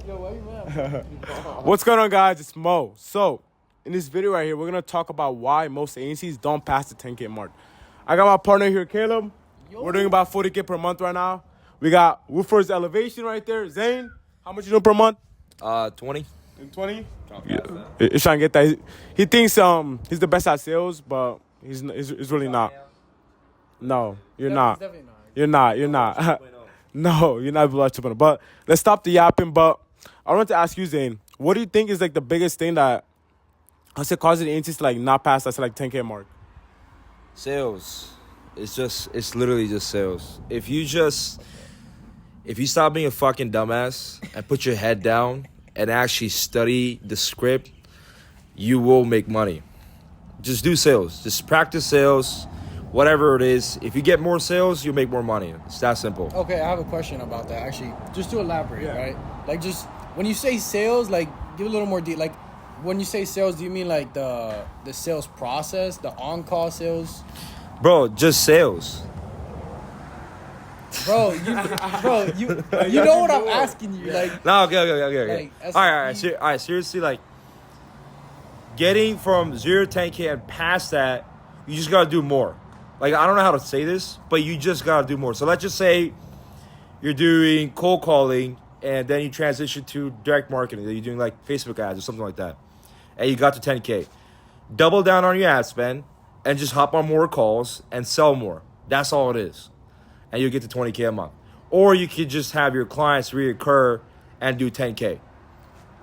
Yo, why you mad? What's going on, guys? It's Mo. So, in this video right here, we're going to talk about why most agencies don't pass the 10K mark. I got my partner here, Caleb. We're doing about 40K per month right now. We got Woofers Elevation right there. Zane, how much you doing per month? 20. 20? Yeah. He's trying to get that. He thinks he's the best at sales, but he's really not. No, you're not. Definitely not. You're not. No, you're not Blue 2.0. But let's stop the yapping. But I wanted to ask you, Zane, what do you think is like the biggest thing that causes the agencies to like not pass that like 10K mark? Sales. It's literally just sales. If you stop being a fucking dumbass and put your head down and actually study the script, you will make money. Just do sales. Just practice sales. Whatever it is, if you get more sales, you'll make more money. It's that simple. Okay, I have a question about that, actually. Just to elaborate, right? Like, just when you say sales, like, give a little more deep. Like, when you say sales, do you mean like the sales process, the on-call sales? Bro, just sales. Bro, you know what I'm asking you. Like, No, okay. Like, All right, seriously, like, getting from 0 to 10K and past that, you just got to do more. Like, I don't know how to say this, but you just got to do more. So let's just say you're doing cold calling and then you transition to direct marketing. You're doing like Facebook ads or something like that. And you got to 10K. Double down on your ad spend and just hop on more calls and sell more. That's all it is. And you'll get to 20K a month. Or you could just have your clients reoccur and do 10K.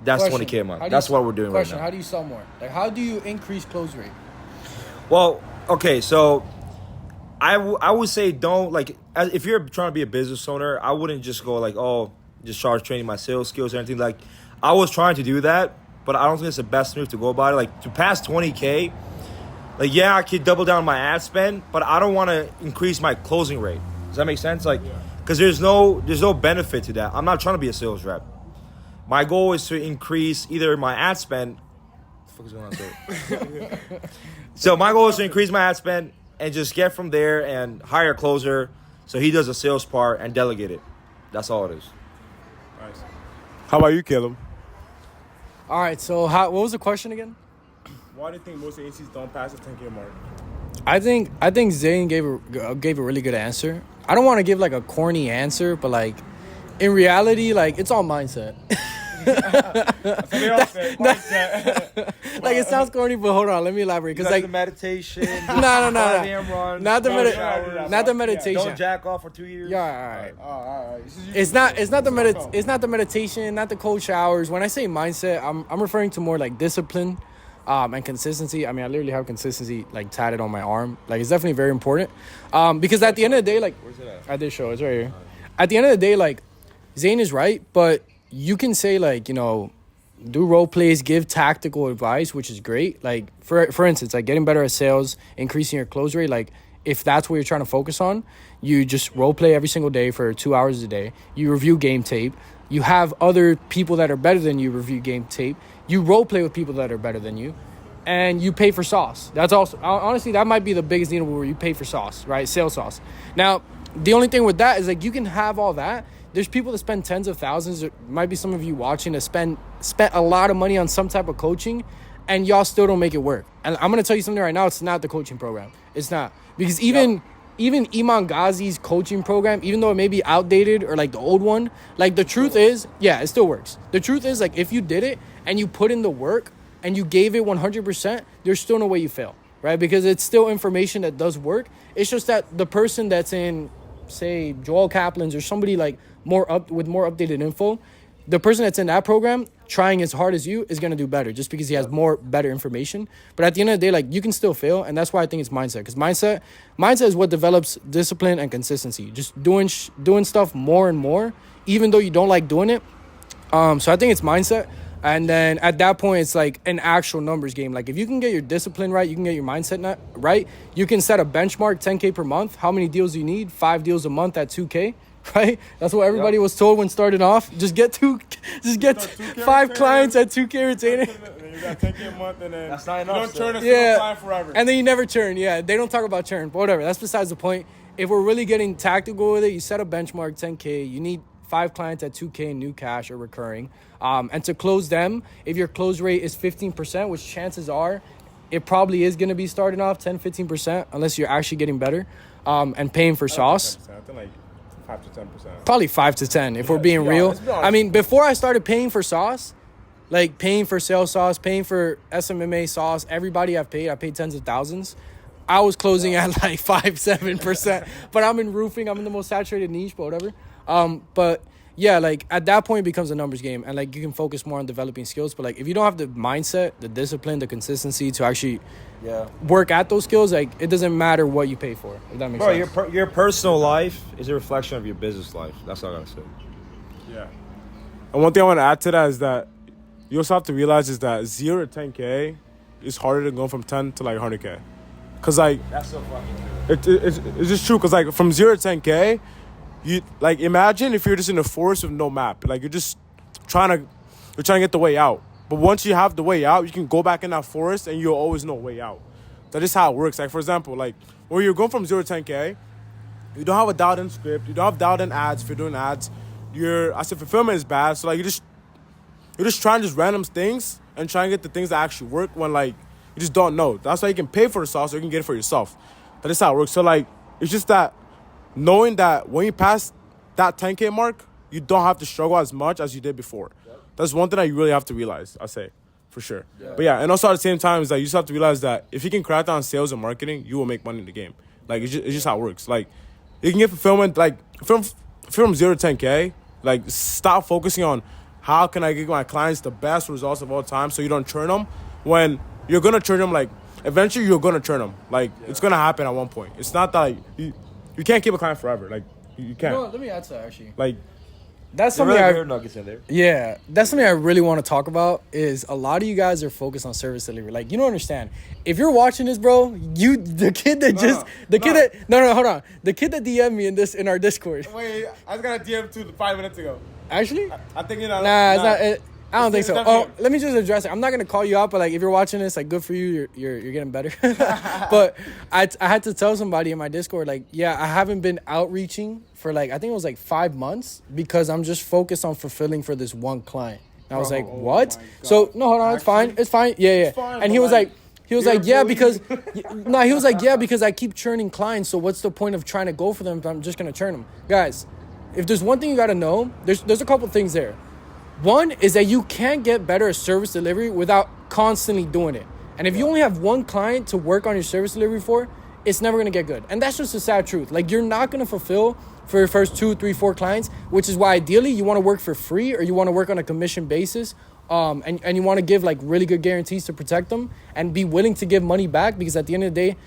That's question, 20K a month. That's what we're doing right now. How do you sell more? Like, how do you increase close rate? Well, okay, so I would say don't, like, if you're trying to be a business owner, I wouldn't just go like, oh, just start training my sales skills or anything. Like, I was trying to do that, but I don't think it's the best move to go about it. Like, to pass 20K, like, yeah, I could double down my ad spend, but I don't want to increase my closing rate. Does that make sense? Like, because there's no benefit to that. I'm not trying to be a sales rep. My goal is to increase either my ad spend. What the fuck is going on there? So my goal is to increase my ad spend and just get from there and hire a closer so he does the sales part and delegate it. That's all it is. Nice. How about you, Caleb? All right, so what was the question again? Why do you think most agencies don't pass the 10K mark? I think Zane gave a really good answer. I don't want to give like a corny answer, but like in reality, like it's all mindset. Like it sounds corny, but hold on, let me elaborate. Because like the meditation, no, not the meditation. Don't jack off for 2 years. Yeah, all right. It's not the meditation, not the cold showers. When I say mindset, I'm referring to more like discipline. And consistency. I mean, I literally have consistency like tatted on my arm. Like, it's definitely very important. Because at the end of the day, like, where's it at? I did show it's right here. At the end of the day, like, Zane is right, but you can say like, you know, do role plays, give tactical advice, which is great. Like, for instance, like getting better at sales, increasing your close rate. Like, if that's what you're trying to focus on, you just role play every single day for 2 hours a day. You review game tape. You have other people that are better than you review game tape. You role play with people that are better than you, and you pay for sauce. That's also, honestly, that might be the biggest needle where you pay for sauce, right? Sales sauce. Now, the only thing with that is like you can have all that. There's people that spend tens of thousands. There might be some of you watching that spent a lot of money on some type of coaching, and y'all still don't make it work. And I'm gonna tell you something right now. It's not the coaching program. It's not, because even Iman Ghazi's coaching program, even though it may be outdated or like the old one, like the truth is, yeah, it still works. The truth is, like, if you did it and you put in the work and you gave it 100%, there's still no way you fail, right? Because it's still information that does work. It's just that the person that's in, say, Joel Kaplan's or somebody like with more updated info, the person that's in that program trying as hard as you is going to do better just because he has better information. But at the end of the day, like, you can still fail. And that's why I think it's mindset, because mindset is what develops discipline and consistency. Just doing stuff more and more, even though you don't like doing it. So I think it's mindset. And then at that point, it's like an actual numbers game. Like, if you can get your discipline right, you can get your mindset right, you can set a benchmark, 10K per month. How many deals do you need? 5 deals a month at 2K. Right? That's what everybody was told when starting off. Just get 5 clients at 2K retainer. You got 10K a month, and then that's not enough. You don't churn a single client forever. And then you never churn. Yeah, they don't talk about churn, but whatever. That's besides the point. If we're really getting tactical with it, you set a benchmark, 10K. You need 5 clients at 2K in new cash or recurring. And to close them, if your close rate is 15%, which chances are it probably is going to be starting off 10-15% unless you're actually getting better, and paying for sauce. 10%. I think like 5 to 10%. Probably 5 to 10 if we're being be real. honest, be honest. I mean, before I started paying for sauce, like paying for sales sauce, paying for SMMA sauce, everybody I paid tens of thousands. I was closing at like 5-7%, but I'm in roofing. I'm in the most saturated niche, but whatever. But yeah, like at that point it becomes a numbers game, and like you can focus more on developing skills. But like if you don't have the mindset, the discipline, the consistency to actually work at those skills, like it doesn't matter what you pay for. If that makes sense. Bro, your personal life is a reflection of your business life. That's all I gotta say. Yeah. And one thing I want to add to that is that you also have to realize is that 0 to 10K is harder than going from 10 to like 100K. Cause like That's so fucking true. it's just true. Cause like from 0 to 10K, you like imagine if you're just in a forest with no map. Like you're trying to get the way out. But once you have the way out, you can go back in that forest and you'll always know a way out. That is how it works. Like for example, like when you're going from 0 to 10K, you don't have a dialed in script. You don't have dialed in ads if you're doing ads. I said fulfillment is bad. So like you're just trying just random things and trying to get the things that actually work when like you just don't know. That's why you can pay for the sauce or you can get it for yourself. That is how it works. So like it's just that knowing that when you pass that 10K mark, you don't have to struggle as much as you did before. Yep. That's one thing that you really have to realize, I say, for sure. Yeah. But yeah, and also at the same time is that you just have to realize that if you can crack down sales and marketing, you will make money in the game. Like it's just how it works. Like you can get fulfillment like from 0 to 10K, like stop focusing on how can I get my clients the best results of all time so you don't churn them when you're going to churn them. Like eventually you're going to churn them. Like it's going to happen at one point. It's not that like, you can't keep a client forever. Like you can't. No, let me add to that actually. Like that's There something really good nuggets in there. Yeah, that's something I really want to talk about. Is a lot of you guys are focused on service delivery. Like you don't understand. If you're watching this, bro, the kid that hold on, the kid that DM'd me in our Discord. Wait, I just got a DM too 5 minutes ago. Actually, I think it's not. I don't think so. definitely- Let me just address it. I'm not gonna call you out, but like if you're watching this, like good for you. You're getting better. But I had to tell somebody in my Discord, like, yeah, I haven't been outreaching for like I think it was like 5 months because I'm just focused on fulfilling for this one client. And I was like, what? So no, hold on, it's fine. Yeah. fine, And he but was like, like. He was you're like, yeah, bully. because he was like, yeah, because I keep churning clients. So what's the point of trying to go for them if I'm just gonna churn them, guys? If there's one thing you gotta know, there's a couple things there. One is that you can't get better at service delivery without constantly doing it. And if you only have one client to work on your service delivery for, it's never gonna get good. And that's just a sad truth. Like you're not gonna fulfill for your first 2, 3, 4 clients, which is why ideally you wanna work for free or you wanna work on a commission basis. And you want to give like really good guarantees to protect them and be willing to give money back because at the end of the day,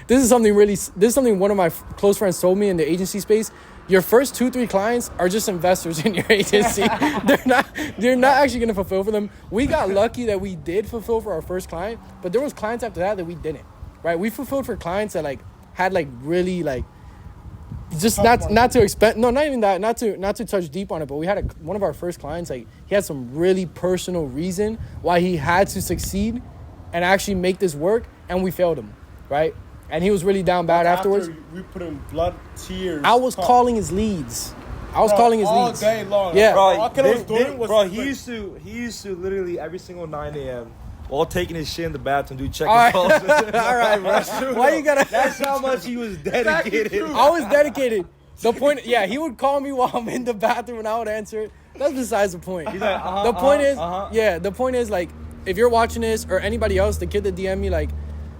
this is something one of my close friends told me in the agency space. Your first 2, 3 clients are just investors in your agency. They're not actually going to fulfill for them. We got lucky that we did fulfill for our first client, but there was clients after that we didn't, right? We fulfilled for clients that like had like really like just not to expect not even that not to touch deep on it, but we had one of our first clients, like he had some really personal reason why he had to succeed and actually make this work, and we failed him, right? And he was really down bad afterwards. We put in blood, tears. I was calling his leads. All day long. Yeah. He used to literally every single 9 a.m. while taking his shit in the bathroom, do check All right. calls. All right, bro. Why you gotta? That's how much he was dedicated. I was dedicated. The point, yeah, he would call me while I'm in the bathroom and I would answer it. That's besides the point. He's like, the point is like, if you're watching this or anybody else, the kid that DM me, like,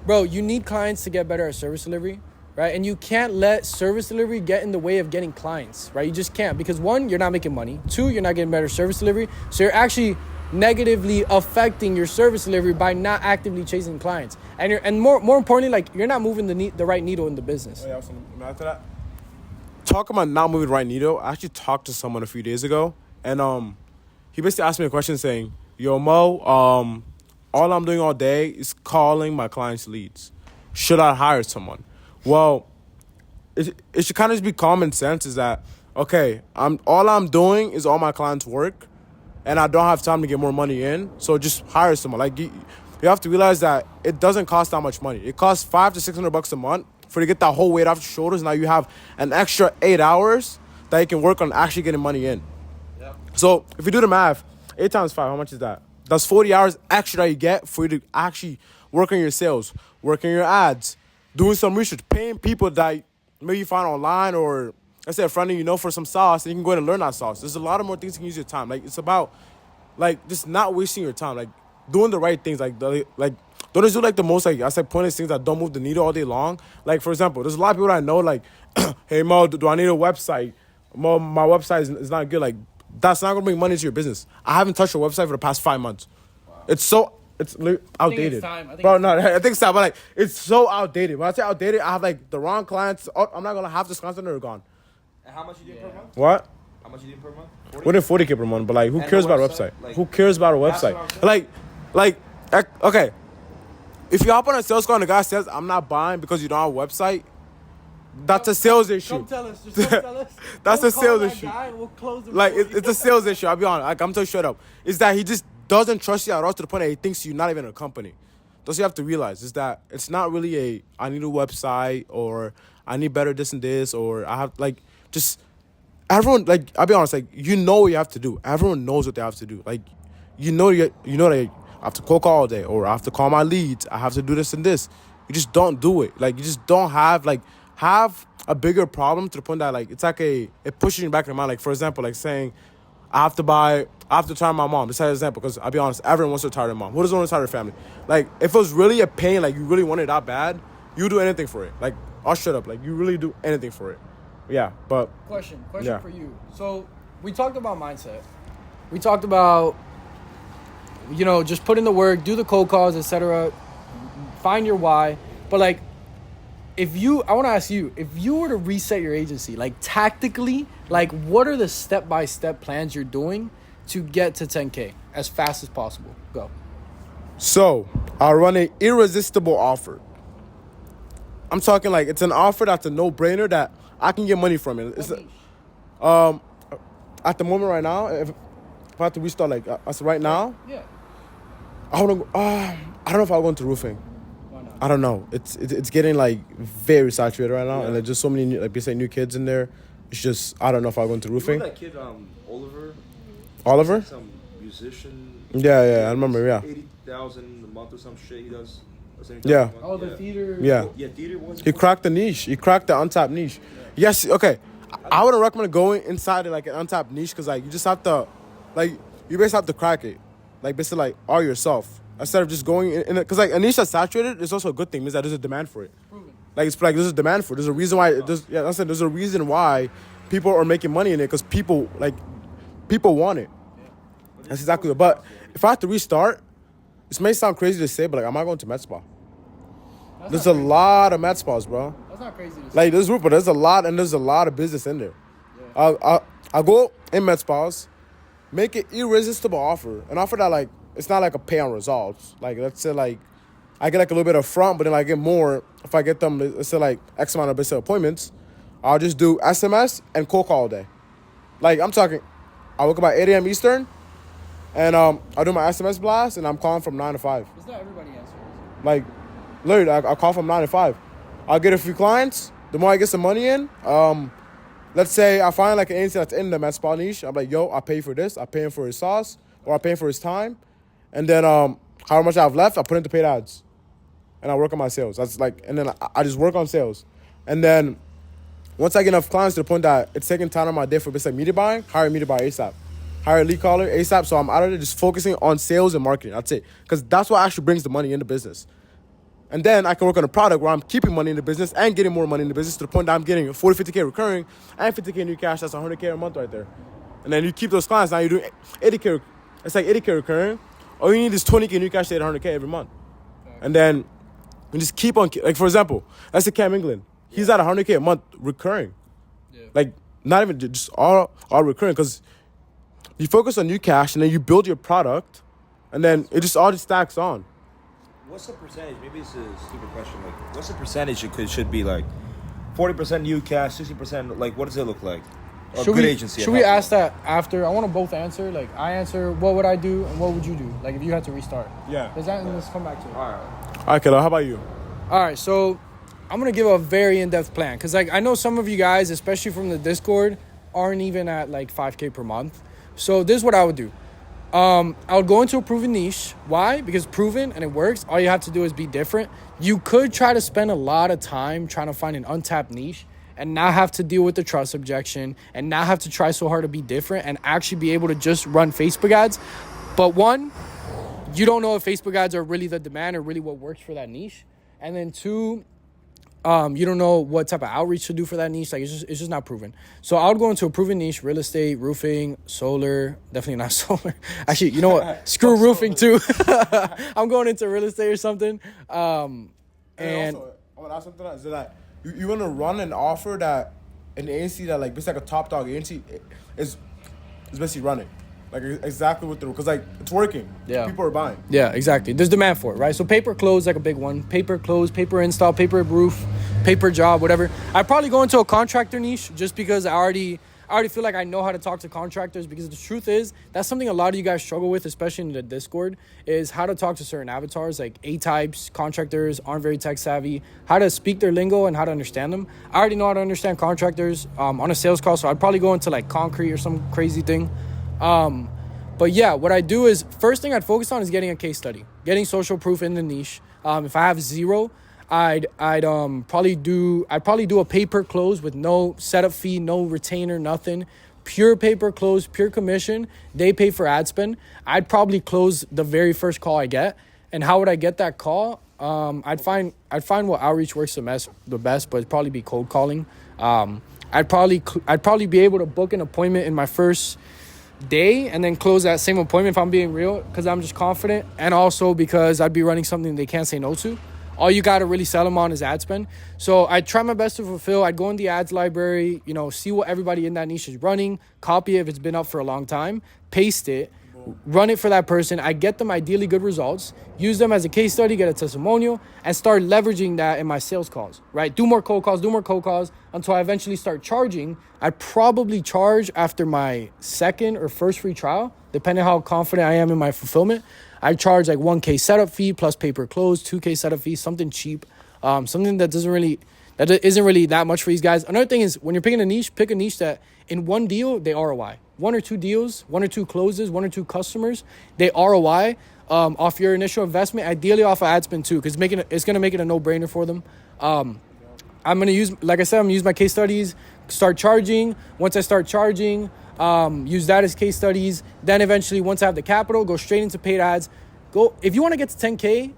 bro, you need clients to get better at service delivery, right? And you can't let service delivery get in the way of getting clients, right? You just can't, because 1, you're not making money. 2, you're not getting better service delivery. So you're actually negatively affecting your service delivery by not actively chasing clients. And more importantly, like you're not moving the right needle in the business. Oh, yeah, after that, talking about not moving the right needle, I actually talked to someone a few days ago, and he basically asked me a question saying, "Yo, Mo, all I'm doing all day is calling my clients' leads. Should I hire someone?" Well, it should kind of just be common sense. Is that okay? All I'm doing is all my clients' work, and I don't have time to get more money in. So just hire someone. Like you have to realize that it doesn't cost that much money. It costs $500 to $600 a month for to get that whole weight off your shoulders. Now you have an extra 8 hours that you can work on actually getting money in. So if you do the math, 8 times 5, how much is that? That's 40 hours extra that you get for you to actually work on your sales, work on your ads, doing some research, paying people that maybe you find online, or let's say a friend you know for some sauce, and you can go ahead and learn that sauce. There's a lot of more things you can use your time. Like, it's about, like, just not wasting your time. Like, doing the right things. Like don't just do, like, the most, like, I said, pointless things that don't move the needle all day long. Like, for example, there's a lot of people that I know, like, hey, Mo, do I need a website? Mo, my website is not good. Like, that's not going to bring money into your business. I haven't touched your website for the past 5 months. Wow. It's outdated. I think it's time. But, like, it's so outdated. When I say outdated, I have, like, the wrong clients. I'm not going to have this clients that are gone. And how much you doing per month? What? How much you doing per month? 40? We're doing 40K per month, but, like, who cares about a website? Like, who cares about a website? Okay. If you hop on a sales call and the guy says, I'm not buying because you don't have a website, that's a sales issue. Come tell us. Just come tell us. That's a sales issue. We'll close the Like, it's a sales issue. I'll be honest. Like, I'm telling you straight up. It's that he just doesn't trust you at all, to the point that he thinks you're not even a company. That's what you have to realize. Is that it's not really I need a website, or I need better this and this, or I have, like, just everyone, like, I'll be honest, like, you know what you have to do. Everyone knows what they have to do. Like, you know that I have to cold call all day, or I have to call my leads. I have to do this and this. You just don't do it. Like, you just don't have a bigger problem, to the point that, like, it's like it pushes you back in the mind. Like, for example, like saying, I have to retire my mom. This is an example, because I'll be honest, everyone wants to retire their mom. Who doesn't want to retire their family? Like, if it was really a pain, like, you really want it that bad, you do anything for it. Like, I'll shut up. Like, you really do anything for it. Yeah, but... Question for you. So, we talked about mindset. We talked about, just put in the work, do the cold calls, etc. Find your why. But, like, I want to ask you, if you were to reset your agency, like, tactically, like, what are the step-by-step plans you're doing to get to 10K as fast as possible? Go. So, I'll run an irresistible offer. I'm talking, like, it's an offer that's a no-brainer that I can get money from it. It's at the moment right now, if I have to restart, like, right now, yeah, I don't know if I'll go into roofing. Why not? I don't know. It's getting, like, very saturated right now, and there's just so many new kids in there. It's just, I don't know if I'll go into roofing. You know that kid, Oliver? Oliver? Some musician. Yeah, I remember. Yeah. 80,000 a month or some shit he does. Yeah. Oh, the theater. Yeah. Yeah, theater was. He cracked the niche. He cracked the untapped niche. Yes. Okay. I wouldn't recommend going inside of, like, an untapped niche, because, like, you just have to, like, you basically have to crack it, like, basically, like, all yourself, instead of just going in, because, like, a niche that's saturated is also a good thing. It means that there's a demand for it. Proven. Like, it's like there's a demand for it. There's a reason why. There's a reason why people are making money in it, because people want it. That's exactly it. But if I have to restart, this may sound crazy to say, but, like, I'm not going to med spa. There's a lot of med spas, bro. That's not crazy to say. Like, there's a lot, and there's a lot of business in there. Yeah. I'll go in med spas, make an irresistible offer, an offer that, like, it's not like a pay on results. Like, let's say, like, I get, like, a little bit of front, but then I get more if I get them, let's say, like, X amount of business appointments. I'll just do SMS and cold call all day. Like, I'm talking, I wake up at 8 a.m. Eastern, and I'll do my SMS blast, and I'm calling from 9 to 5. It's not everybody answers. Like, literally, I call from 9 to 5. I'll get a few clients. The more I get some money in, let's say I find, like, an agency that's in the med spa niche. I'm like, yo, I pay for this. I pay him for his sauce, or I pay him for his time. And then however much I have left, I put into paid ads. And I work on my sales. That's like, and then I just work on sales. And then once I get enough clients to the point that it's taking time on my day for basic media buying, hire a media buyer ASAP. Hire a lead caller ASAP. So I'm out of there just focusing on sales and marketing. That's it. Because that's what actually brings the money in the business. And then I can work on a product where I'm keeping money in the business and getting more money in the business, to the point that I'm getting 40, 50K recurring and 50K new cash. That's 100K a month right there. And then you keep those clients. Now you're doing 80K. It's like 80K recurring. All you need is 20K new cash to 100K every month. And then you just keep on, like, for example, that's the Cam England. He's at 100K a month recurring. Yeah. Like, not even just all recurring, because you focus on new cash and then you build your product, and then it just all just stacks on. What's the percentage? Maybe it's a stupid question. Like, what's the percentage it should be? Like, 40% new cash, 60%. Like, what does it look like? Should we ask that after? I want to both answer. Like, I answer, what would I do, and what would you do? Like, if you had to restart. Yeah. Let's come back to it. All right. All right, Kayla, how about you? All right, so I'm going to give a very in-depth plan. Because, like, I know some of you guys, especially from the Discord, aren't even at like 5K per month. So this is what I would do. I would go into a proven niche. Why? Because proven and it works. All you have to do is be different. You could try to spend a lot of time trying to find an untapped niche and not have to deal with the trust objection and not have to try so hard to be different and actually be able to just run Facebook ads. But one, you don't know if Facebook ads are really the demand or really what works for that niche. And then two, you don't know what type of outreach to do for that niche. Like it's just not proven. So I would go into a proven niche: real estate, roofing, solar. Definitely not solar. Actually, you know what? Screw roofing too. I'm going into real estate or something. And also, I want to ask something. Is that you want to run an offer that an agency that like basically like a top dog agency is basically running. Like exactly what they're, because like it's working. Yeah. People are buying. Yeah, exactly. There's demand for it, right? So paper close, like a big one. Paper close, paper install, paper roof, paper job, whatever. I'd probably go into a contractor niche just because I already feel like I know how to talk to contractors, because the truth is that's something a lot of you guys struggle with, especially in the Discord, is how to talk to certain avatars, like A-types, contractors aren't very tech savvy, how to speak their lingo and how to understand them. I already know how to understand contractors on a sales call, so I'd probably go into like concrete or some crazy thing. But yeah, what I do is first thing I'd focus on is getting a case study, getting social proof in the niche. If I have zero, I'd probably do a paper close with no setup fee, no retainer, nothing. Pure paper close, pure commission. They pay for ad spend. I'd probably close the very first call I get. And how would I get that call? I'd find what outreach works the best, but it'd probably be cold calling. I'd probably be able to book an appointment in my first day and then close that same appointment if I'm being real, because I'm just confident, and also because I'd be running something they can't say no to. All you got to really sell them on is ad spend. So I try my best to fulfill. I'd go in the ads library, see what everybody in that niche is running, copy it if it's been up for a long time, paste it, run it for that person. I get them ideally good results, use them as a case study, get a testimonial, and start leveraging that in my sales calls, right? Do more cold calls until I eventually start charging. I'd probably charge after my second or first free trial, depending how confident I am in my fulfillment. I charge like 1K setup fee plus paper close, 2K setup fee, something cheap, something that isn't really that much for these guys. Another thing is when you're picking a niche, pick a niche that in one deal, they ROI. 1 or 2 deals, 1 or 2 closes, 1 or 2 customers, they ROI off your initial investment, ideally off of ad spend too, because it's going to make it a no-brainer for them. I'm going to use, like I said, I'm going to use my case studies, start charging. Once I start charging, use that as case studies. Then eventually, once I have the capital, go straight into paid ads. If you want to get to 10K,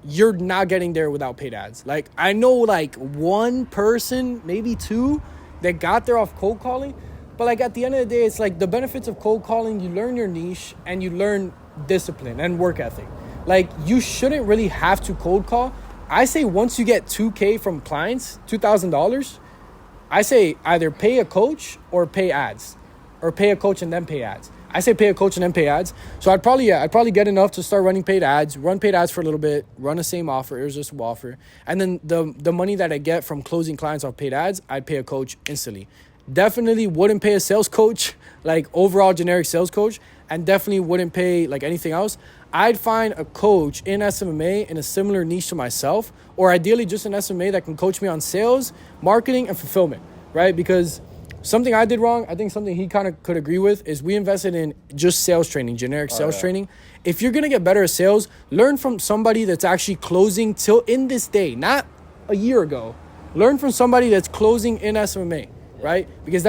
you're not getting there without paid ads. Like, I know like one person, maybe 2, that got there off cold calling. But like at the end of the day, it's like the benefits of cold calling, you learn your niche and you learn discipline and work ethic. Like you shouldn't really have to cold call. I say once you get 2K from clients, $2,000, I say either pay a coach or pay ads, or pay a coach and then pay ads. I say pay a coach and then pay ads. So I'd probably get enough to start running paid ads, run paid ads for a little bit, run the same offer, irresistible offer. And then the money that I get from closing clients off paid ads, I'd pay a coach instantly. Definitely wouldn't pay a sales coach, like overall generic sales coach, and definitely wouldn't pay like anything else. I'd find a coach in SMMA in a similar niche to myself, or ideally just an SMA that can coach me on sales, marketing, and fulfillment, right? Because something I did wrong, I think something he kind of could agree with, is we invested in just sales training, generic sales training. If you're going to get better at sales, learn from somebody that's actually closing till in this day, not a year ago. Learn from somebody that's closing in SMMA. Right? Because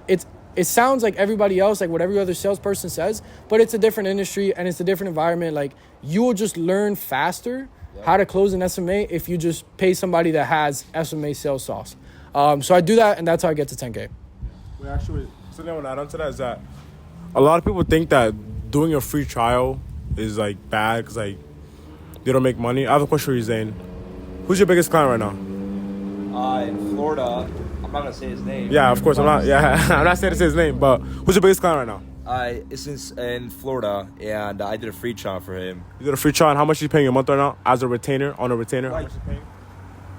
it sounds like everybody else, like what every other salesperson says, but it's a different industry and it's a different environment. Like you will just learn faster how to close an SMA if you just pay somebody that has SMA sales sauce. So I do that, and that's how I get to 10K. Wait, actually, something I want to add on to that is that a lot of people think that doing a free trial is like bad because like they don't make money. I have a question for you, Zane. Who's your biggest client right now? In Florida. I'm not gonna say his name. Yeah, of course I'm not. Yeah, I'm not saying to say his name, but who's your biggest client right now? It's in Florida, and I did a free trial for him. You did a free trial, and how much are you paying a month right now as a retainer? On a retainer, like,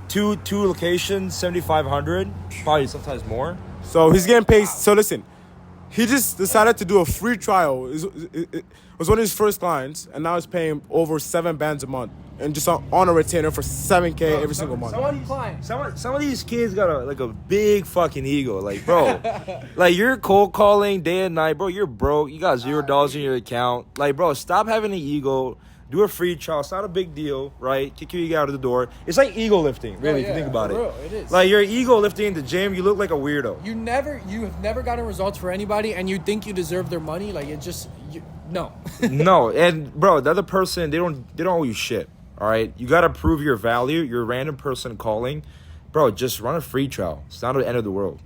two locations, $7,500, probably sometimes more. So he's getting paid. So listen, he just decided to do a free trial. It was one of his first clients, and now he's paying over 7 bands a month, and just on a retainer for 7K every single month. Some of these kids got a big fucking ego. Like, bro, like you're cold calling day and night, bro. You're broke. You got $0 in your account. Like, bro, stop having an ego. Do a free trial. It's not a big deal, right? Kick your ego out of the door. It's like ego lifting, really, if you think about it. Real, it is. Like, you're ego lifting in the gym. You look like a weirdo. You have never gotten results for anybody, and you think you deserve their money. Like, it just, no. No, and bro, the other person, they don't owe you shit. All right, you gotta prove your value. You're a random person calling, bro. Just run a free trial. It's not the end of the world.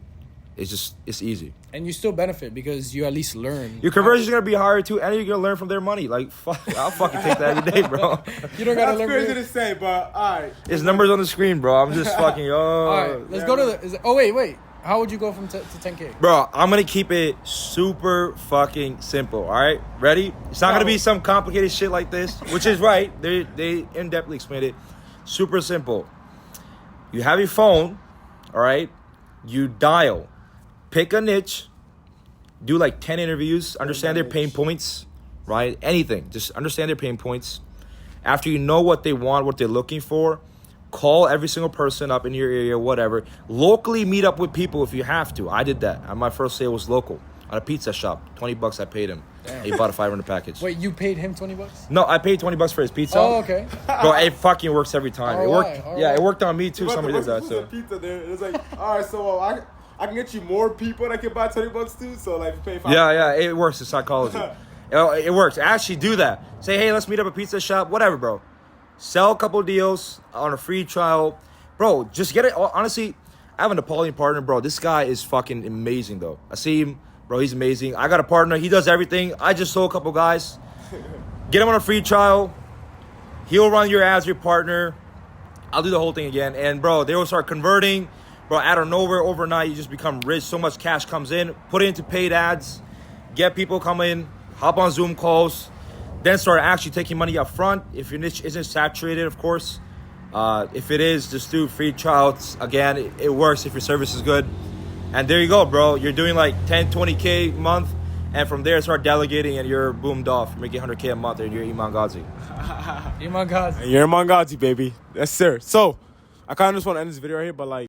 It's easy. And you still benefit because you at least learn. Your conversion's gonna be higher too, and you're gonna learn from their money. Like, fuck, I'll fucking take that every day, bro. You don't gotta That's learn. crazy to say, but all right. It's numbers on the screen, bro. I'm just fucking, All right, let's go to the. Oh wait. How would you go from to 10K? Bro, I'm gonna keep it super fucking simple. All right, ready? It's not gonna be some complicated shit like this, which is right. They in-depthly explained it. Super simple. You have your phone, all right? You dial, pick a niche, do like 10 interviews, understand their pain points, right? Anything, just understand their pain points. After you know what they want, what they're looking for, call every single person up in your area, whatever. Locally meet up with people if you have to. I did that. My first sale was local at a pizza shop. $20 I paid him. Damn. He bought a 500 package. Wait, you paid him $20? No, I paid $20 for his pizza. Oh, okay. Bro, it fucking works every time. It worked. It worked on me too. Somebody did that too. Pizza there. It's like, all right, so I can get you more people that can buy $20 too. So like, you pay $5. Yeah, it works in psychology. It works. Actually, do that. Say, hey, let's meet up at a pizza shop. Whatever, bro. Sell a couple deals on a free trial. Bro, just get it. Honestly, I have a Napoleon partner, bro. This guy is fucking amazing, though. I see him. Bro, he's amazing. I got a partner. He does everything. I just sold a couple guys. Get him on a free trial. He'll run your ads, your partner. I'll do the whole thing again. And, bro, they will start converting. Bro, out of nowhere, overnight, you just become rich. So much cash comes in. Put it into paid ads. Get people come in. Hop on Zoom calls. Then start actually taking money up front. If your niche isn't saturated, of course. If it is, just do free trials. Again, it works if your service is good. And there you go, bro. You're doing like 10, 20K a month. And from there, start delegating and you're boomed off. You're making 100K a month and you're Iman Ghazi. Iman Ghazi. And you're Iman Ghazi, baby. Yes, sir. So, I kind of just want to end this video right here, but like,